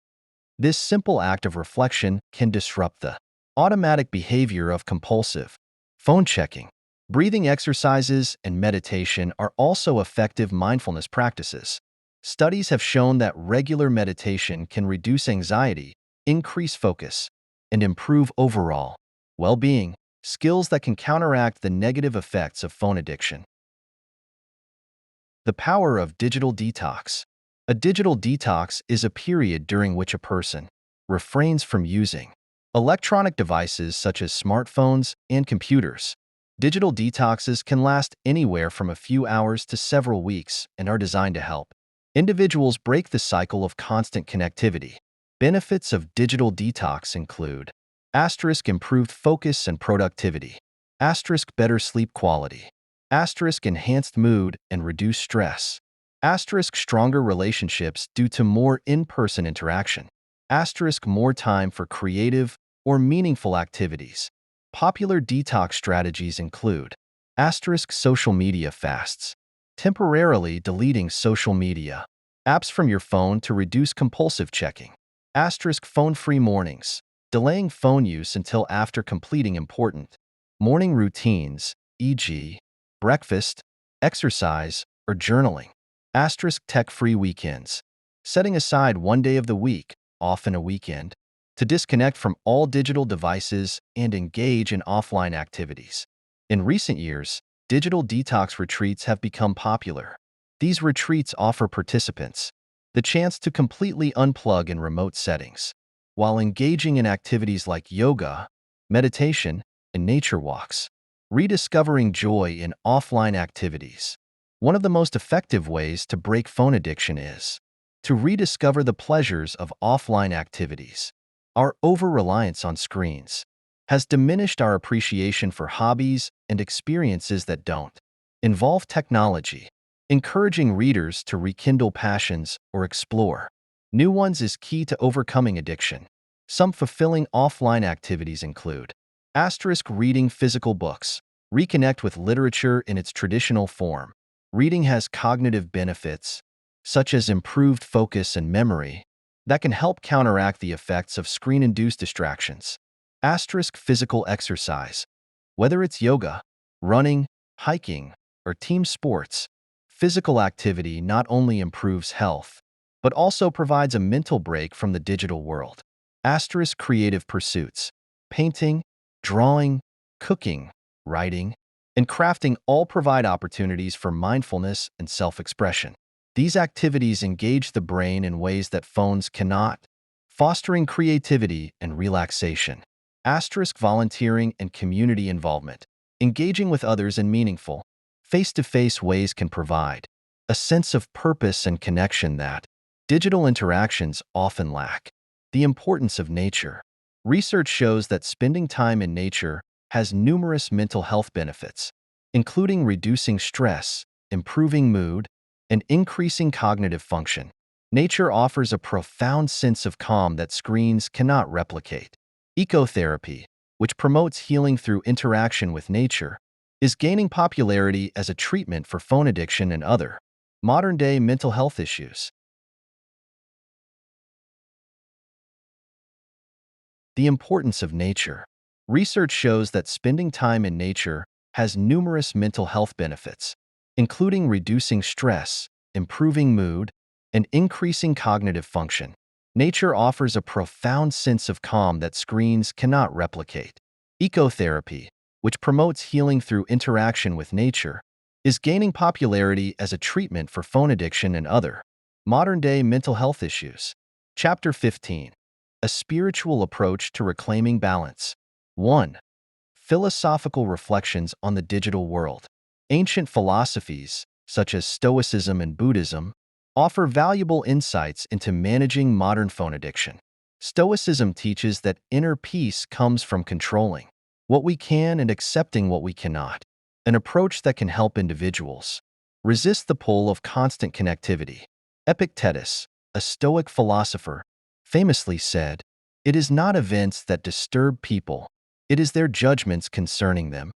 This simple act of reflection can disrupt the automatic behavior of compulsive phone checking. Breathing exercises and meditation are also effective mindfulness practices. Studies have shown that regular meditation can reduce anxiety, increase focus, and improve overall well-being, skills that can counteract the negative effects of phone addiction. The power of digital detox. A digital detox is a period during which a person refrains from using electronic devices such as smartphones and computers. Digital detoxes can last anywhere from a few hours to several weeks and are designed to help individuals break the cycle of constant connectivity. Benefits of digital detox include improved focus and productivity, better sleep quality, enhanced mood and reduced stress, stronger relationships due to more in-person interaction, more time for creative or meaningful activities. Popular detox strategies include social media fasts, temporarily deleting social media apps from your phone to reduce compulsive checking, phone-free mornings, delaying phone use until after completing important morning routines, e.g., breakfast, exercise, or journaling, tech-free weekends, setting aside one day of the week, often a weekend, to disconnect from all digital devices and engage in offline activities. In recent years, digital detox retreats have become popular. These retreats offer participants the chance to completely unplug in remote settings, while engaging in activities like yoga, meditation, and nature walks, rediscovering joy in offline activities. One of the most effective ways to break phone addiction is to rediscover the pleasures of offline activities. Our over-reliance on screens has diminished our appreciation for hobbies and experiences that don't involve technology. Encouraging readers to rekindle passions or explore new ones is key to overcoming addiction. Some fulfilling offline activities include reading physical books, reconnect with literature in its traditional form. Reading has cognitive benefits, such as improved focus and memory, that can help counteract the effects of screen-induced distractions. Physical exercise. Whether it's yoga, running, hiking, or team sports, physical activity not only improves health, but also provides a mental break from the digital world. Creative pursuits. Painting, drawing, cooking, writing, and crafting all provide opportunities for mindfulness and self-expression. These activities engage the brain in ways that phones cannot, fostering creativity and relaxation. Volunteering and community involvement. Engaging with others in meaningful, face-to-face ways can provide a sense of purpose and connection that digital interactions often lack. The importance of nature. Research shows that spending time in nature has numerous mental health benefits, including reducing stress, improving mood, and increasing cognitive function. Nature offers a profound sense of calm that screens cannot replicate. Ecotherapy, which promotes healing through interaction with nature, is gaining popularity as a treatment for phone addiction and other modern-day mental health issues. The importance of nature. Research shows that spending time in nature has numerous mental health benefits, including reducing stress, improving mood, and increasing cognitive function. Nature offers a profound sense of calm that screens cannot replicate. Ecotherapy, which promotes healing through interaction with nature, is gaining popularity as a treatment for phone addiction and other modern-day mental health issues. Chapter 15. A spiritual approach to reclaiming balance. 1. Philosophical reflections on the digital world. Ancient philosophies, such as Stoicism and Buddhism, offer valuable insights into managing modern phone addiction. Stoicism teaches that inner peace comes from controlling what we can and accepting what we cannot, an approach that can help individuals resist the pull of constant connectivity. Epictetus, a Stoic philosopher, famously said, "It is not events that disturb people, it is their judgments concerning them."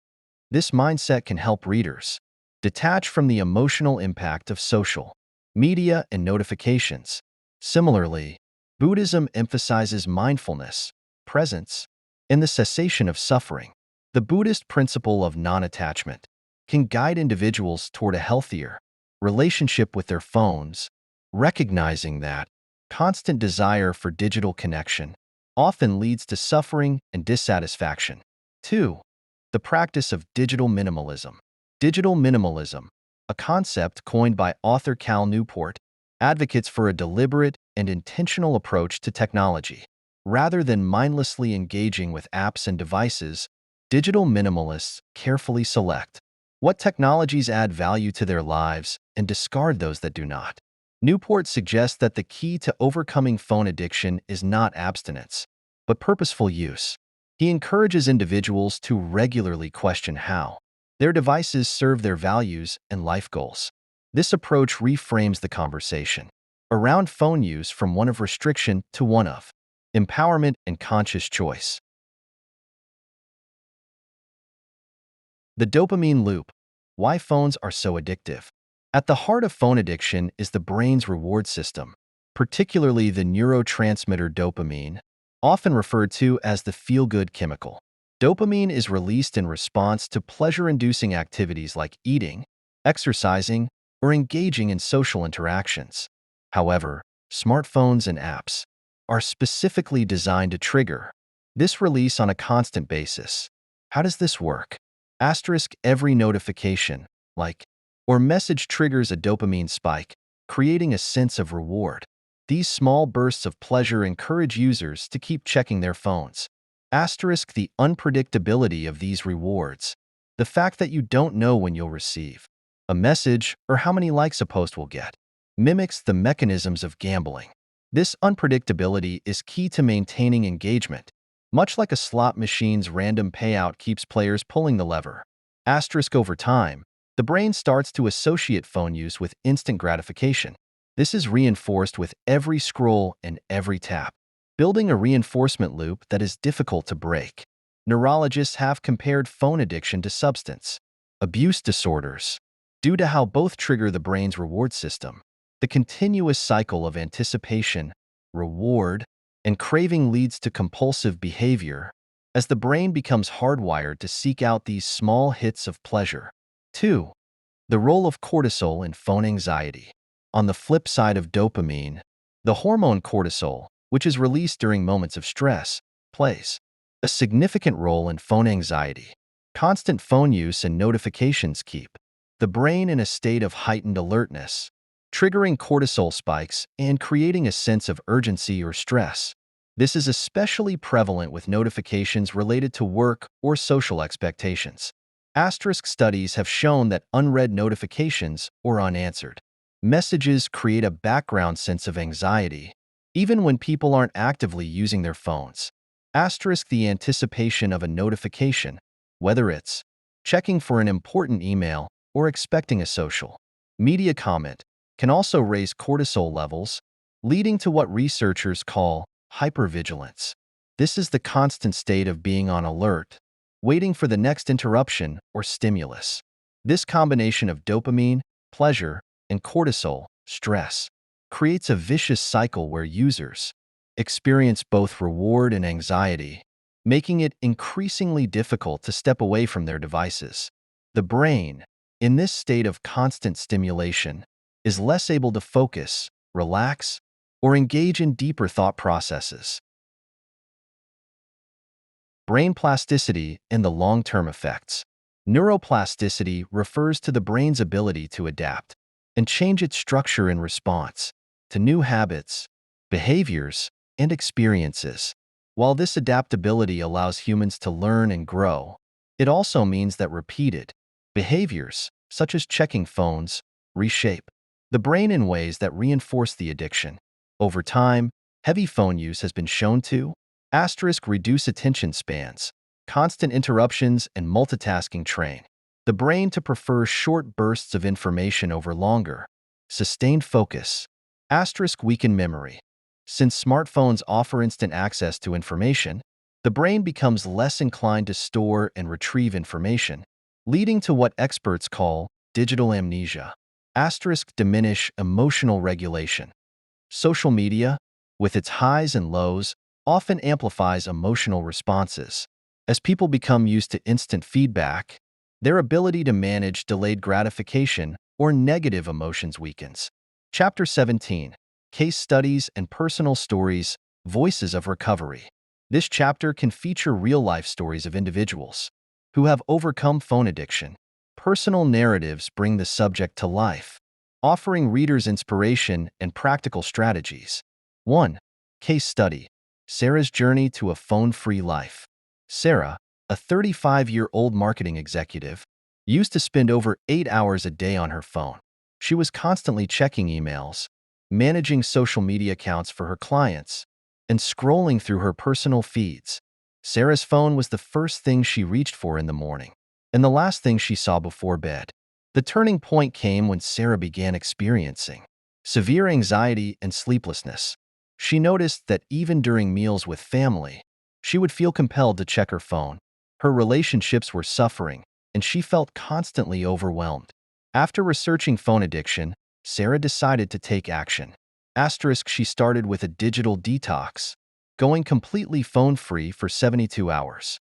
This mindset can help readers detach from the emotional impact of social media and notifications. Similarly, Buddhism emphasizes mindfulness, presence, and the cessation of suffering. The Buddhist principle of non-attachment can guide individuals toward a healthier relationship with their phones, recognizing that constant desire for digital connection often leads to suffering and dissatisfaction. 2. The practice of digital minimalism. Digital minimalism, a concept coined by author Cal Newport, advocates for a deliberate and intentional approach to technology. Rather than mindlessly engaging with apps and devices, digital minimalists carefully select what technologies add value to their lives and discard those that do not. Newport suggests that the key to overcoming phone addiction is not abstinence, but purposeful use. He encourages individuals to regularly question how their devices serve their values and life goals. This approach reframes the conversation around phone use from one of restriction to one of empowerment and conscious choice. The dopamine loop. Why phones are so addictive. At the heart of phone addiction is the brain's reward system, particularly the neurotransmitter dopamine, often referred to as the feel-good chemical. Dopamine is released in response to pleasure-inducing activities like eating, exercising, or engaging in social interactions. However, smartphones and apps are specifically designed to trigger this release on a constant basis. How does this work? Every notification, like, or message triggers a dopamine spike, creating a sense of reward. These small bursts of pleasure encourage users to keep checking their phones. The unpredictability of these rewards. The fact that you don't know when you'll receive a message or how many likes a post will get mimics the mechanisms of gambling. This unpredictability is key to maintaining engagement. Much like a slot machine's random payout keeps players pulling the lever. Over time, the brain starts to associate phone use with instant gratification. This is reinforced with every scroll and every tap, building a reinforcement loop that is difficult to break. Neurologists have compared phone addiction to substance abuse disorders due to how both trigger the brain's reward system. The continuous cycle of anticipation, reward, and craving leads to compulsive behavior as the brain becomes hardwired to seek out these small hits of pleasure. 2. The role of cortisol in phone anxiety. On the flip side of dopamine, the hormone cortisol, which is released during moments of stress, plays a significant role in phone anxiety. Constant phone use and notifications keep the brain in a state of heightened alertness, triggering cortisol spikes and creating a sense of urgency or stress. This is especially prevalent with notifications related to work or social expectations. Studies have shown that unread notifications or unanswered Messages create a background sense of anxiety, even when people aren't actively using their phones. Asterisk the anticipation of a notification, whether it's checking for an important email or expecting a social media comment, can also raise cortisol levels, leading to what researchers call hypervigilance. This is the constant state of being on alert, waiting for the next interruption or stimulus. This combination of dopamine, pleasure, and cortisol, stress, creates a vicious cycle where users experience both reward and anxiety, making it increasingly difficult to step away from their devices. The brain, in this state of constant stimulation, is less able to focus, relax, or engage in deeper thought processes. Brain plasticity and the long-term effects. Neuroplasticity refers to the brain's ability to adapt and change its structure in response to new habits, behaviors, and experiences. While this adaptability allows humans to learn and grow, it also means that repeated behaviors, such as checking phones, reshape the brain in ways that reinforce the addiction. Over time, heavy phone use has been shown to reduce attention spans, constant interruptions, and multitasking train the brain to prefer short bursts of information over longer, sustained focus. Weaken memory. Since smartphones offer instant access to information, the brain becomes less inclined to store and retrieve information, leading to what experts call digital amnesia. Diminish emotional regulation. Social media, with its highs and lows, often amplifies emotional responses. As people become used to instant feedback, their ability to manage delayed gratification or negative emotions weakens. Chapter 17. Case Studies and Personal Stories, Voices of Recovery. This chapter can feature real-life stories of individuals who have overcome phone addiction. Personal narratives bring the subject to life, offering readers inspiration and practical strategies. 1. Case Study. Sarah's Journey to a Phone-Free Life. Sarah, a 35-year-old marketing executive, used to spend over 8 hours a day on her phone. She was constantly checking emails, managing social media accounts for her clients, and scrolling through her personal feeds. Sarah's phone was the first thing she reached for in the morning, and the last thing she saw before bed. The turning point came when Sarah began experiencing severe anxiety and sleeplessness. She noticed that even during meals with family, she would feel compelled to check her phone. Her relationships were suffering, and she felt constantly overwhelmed. After researching phone addiction, Sarah decided to take action. She started with a digital detox, going completely phone-free for 72 hours.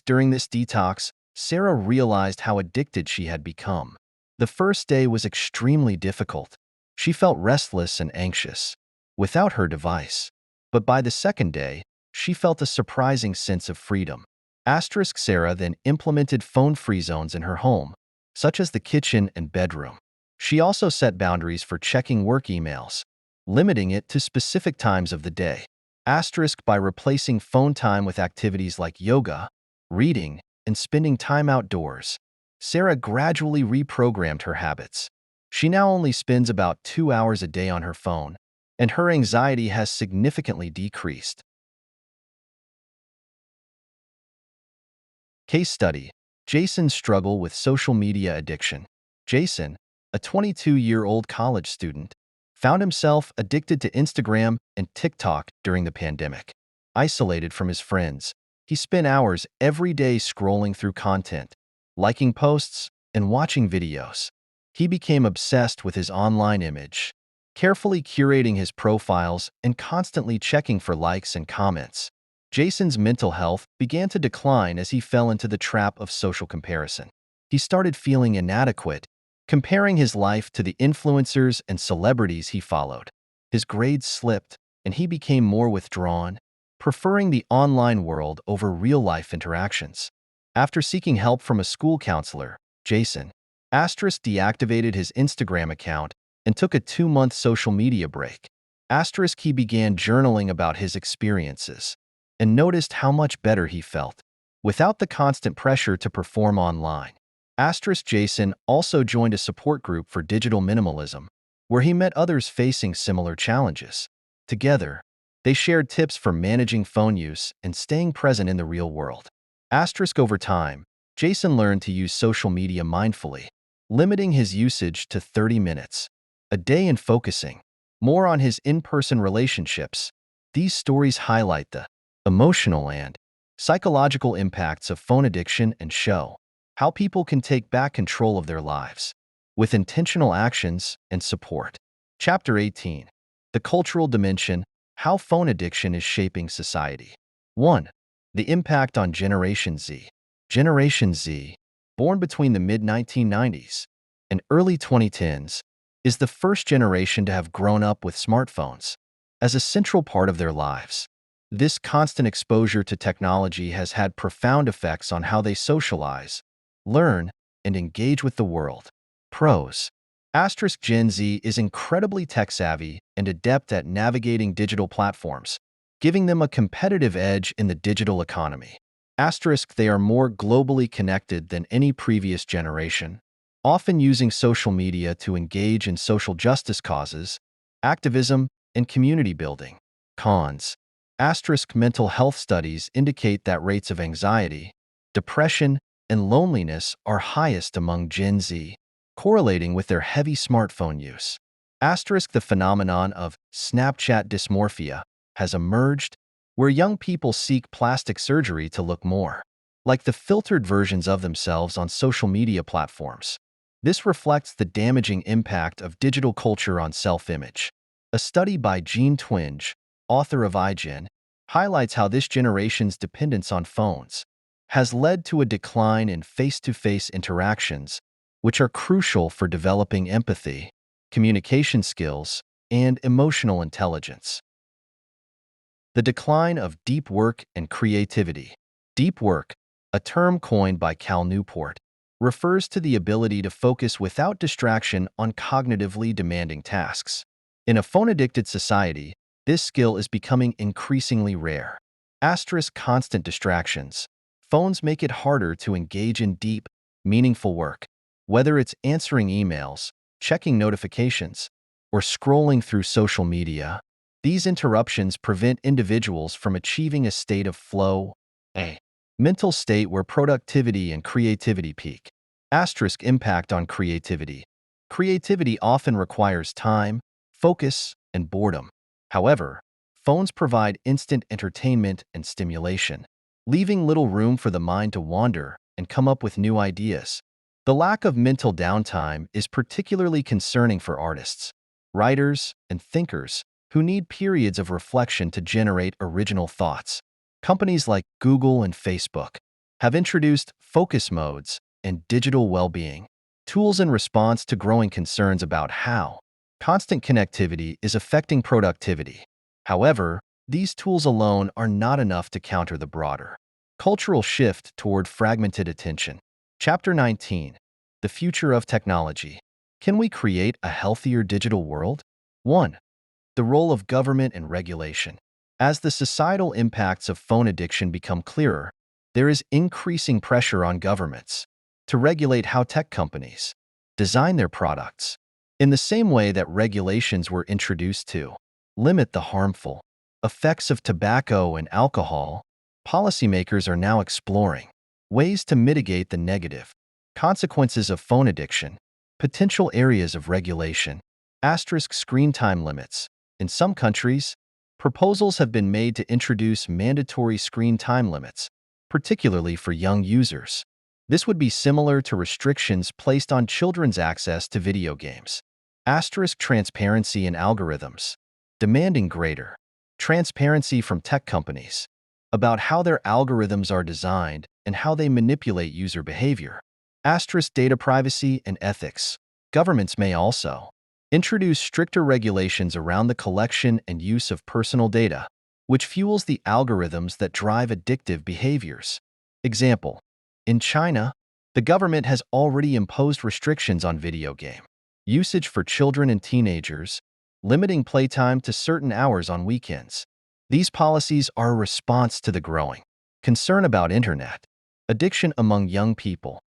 During this detox, Sarah realized how addicted she had become. The first day was extremely difficult. She felt restless and anxious without her device. But by the second day, she felt a surprising sense of freedom. Sarah then implemented phone-free zones in her home, such as the kitchen and bedroom. She also set boundaries for checking work emails, limiting it to specific times of the day. By replacing phone time with activities like yoga, reading, and spending time outdoors, Sarah gradually reprogrammed her habits. She now only spends about 2 hours a day on her phone, and her anxiety has significantly decreased. Case Study. Jason's Struggle with Social Media Addiction. Jason, a 22-year-old college student, found himself addicted to Instagram and TikTok during the pandemic. Isolated from his friends, he spent hours every day scrolling through content, liking posts, and watching videos. He became obsessed with his online image, carefully curating his profiles and constantly checking for likes and comments. Jason's mental health began to decline as he fell into the trap of social comparison. He started feeling inadequate, comparing his life to the influencers and celebrities he followed. His grades slipped, and he became more withdrawn, preferring the online world over real-life interactions. After seeking help from a school counselor, Jason deactivated his Instagram account and took a 2-month social media break. He began journaling about his experiences and noticed how much better he felt, without the constant pressure to perform online. Jason also joined a support group for digital minimalism, where he met others facing similar challenges. Together, they shared tips for managing phone use and staying present in the real world. Over time, Jason learned to use social media mindfully, limiting his usage to 30 minutes a day and focusing more on his in-person relationships. These stories highlight the emotional and psychological impacts of phone addiction and show how people can take back control of their lives with intentional actions and support. Chapter 18. The Cultural Dimension: How Phone Addiction is Shaping Society. 1. The Impact on Generation Z. Generation Z, born between the mid-1990s and early 2010s, is the first generation to have grown up with smartphones as a central part of their lives. This constant exposure to technology has had profound effects on how they socialize, learn, and engage with the world. Pros. Gen Z is incredibly tech-savvy and adept at navigating digital platforms, giving them a competitive edge in the digital economy. They are more globally connected than any previous generation, often using social media to engage in social justice causes, activism, and community building. Cons. Mental health studies indicate that rates of anxiety, depression, and loneliness are highest among Gen Z, correlating with their heavy smartphone use. The phenomenon of Snapchat dysmorphia has emerged, where young people seek plastic surgery to look more like the filtered versions of themselves on social media platforms. This reflects the damaging impact of digital culture on self-image. A study by Jean Twenge, author of iGen, highlights how this generation's dependence on phones has led to a decline in face-to-face interactions, which are crucial for developing empathy, communication skills, and emotional intelligence. The decline of deep work and creativity. Deep work, a term coined by Cal Newport, refers to the ability to focus without distraction on cognitively demanding tasks. In a phone-addicted society, this skill is becoming increasingly rare. Constant distractions. Phones make it harder to engage in deep, meaningful work, whether it's answering emails, checking notifications, or scrolling through social media. These interruptions prevent individuals from achieving a state of flow, a mental state where productivity and creativity peak. Impact on creativity. Creativity often requires time, focus, and boredom. However, phones provide instant entertainment and stimulation, leaving little room for the mind to wander and come up with new ideas. The lack of mental downtime is particularly concerning for artists, writers, and thinkers who need periods of reflection to generate original thoughts. Companies like Google and Facebook have introduced focus modes and digital well-being tools in response to growing concerns about how constant connectivity is affecting productivity. However, these tools alone are not enough to counter the broader cultural shift toward fragmented attention. Chapter 19. The Future of Technology. Can we create a healthier digital world? 1. The role of government and regulation. As the societal impacts of phone addiction become clearer, there is increasing pressure on governments to regulate how tech companies design their products. In the same way that regulations were introduced to limit the harmful effects of tobacco and alcohol, policymakers are now exploring ways to mitigate the negative consequences of phone addiction. Potential areas of regulation. Screen time limits. In some countries, proposals have been made to introduce mandatory screen time limits, particularly for young users. This would be similar to restrictions placed on children's access to video games. Transparency in algorithms. Demanding greater transparency from tech companies about how their algorithms are designed and how they manipulate user behavior. Data privacy and ethics. Governments may also introduce stricter regulations around the collection and use of personal data, which fuels the algorithms that drive addictive behaviors. Example: in China, the government has already imposed restrictions on video game usage for children and teenagers, limiting playtime to certain hours on weekends. These policies are a response to the growing concern about internet addiction among young people.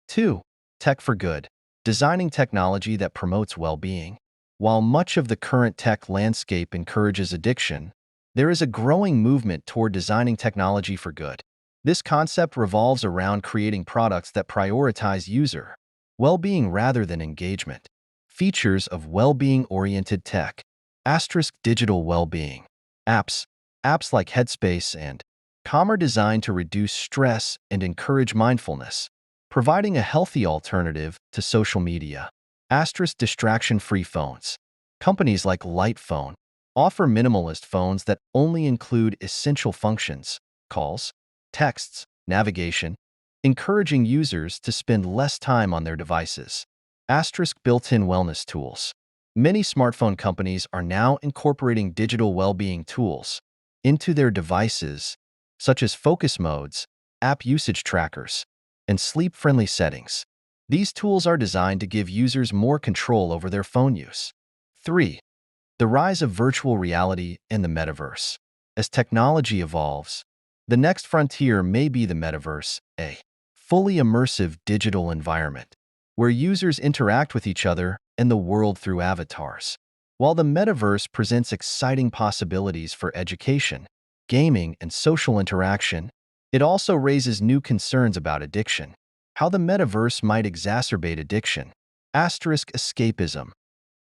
2. Tech for Good. designing technology that promotes well-being. While much of the current tech landscape encourages addiction, there is a growing movement toward designing technology for good. This concept revolves around creating products that prioritize user well-being rather than engagement. Features of well-being-oriented tech. Asterisk digital well-being. Apps. Apps like Headspace and Calm are designed to reduce stress and encourage mindfulness, providing a healthy alternative to social media. Asterisk distraction-free phones. Companies like Lightphone offer minimalist phones that only include essential functions, calls, texts, navigation, encouraging users to spend less time on their devices. Asterisk built-in wellness tools. Many smartphone companies are now incorporating digital well-being tools into their devices, such as focus modes, app usage trackers, and sleep-friendly settings. These tools are designed to give users more control over their phone use. 3. The rise of virtual reality and the metaverse. As technology evolves, the next frontier may be the metaverse, a fully immersive digital environment where users interact with each other and the world through avatars. While the metaverse presents exciting possibilities for education, gaming, and social interaction, it also raises new concerns about addiction. How the metaverse might exacerbate addiction. Asterisk escapism.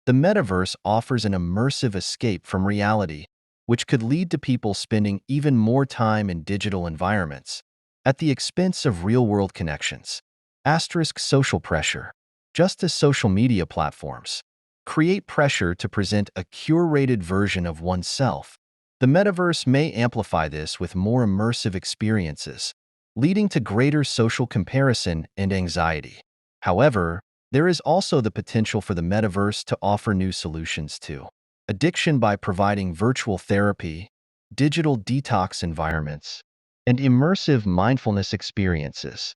The metaverse offers an immersive escape from reality, which could lead to people spending even more time in digital environments, at the expense of real-world connections. Asterisk social pressure. Just as social media platforms create pressure to present a curated version of oneself, the metaverse may amplify this with more immersive experiences, leading to greater social comparison and anxiety. However, there is also the potential for the metaverse to offer new solutions to addiction by providing virtual therapy, digital detox environments, and immersive mindfulness experiences.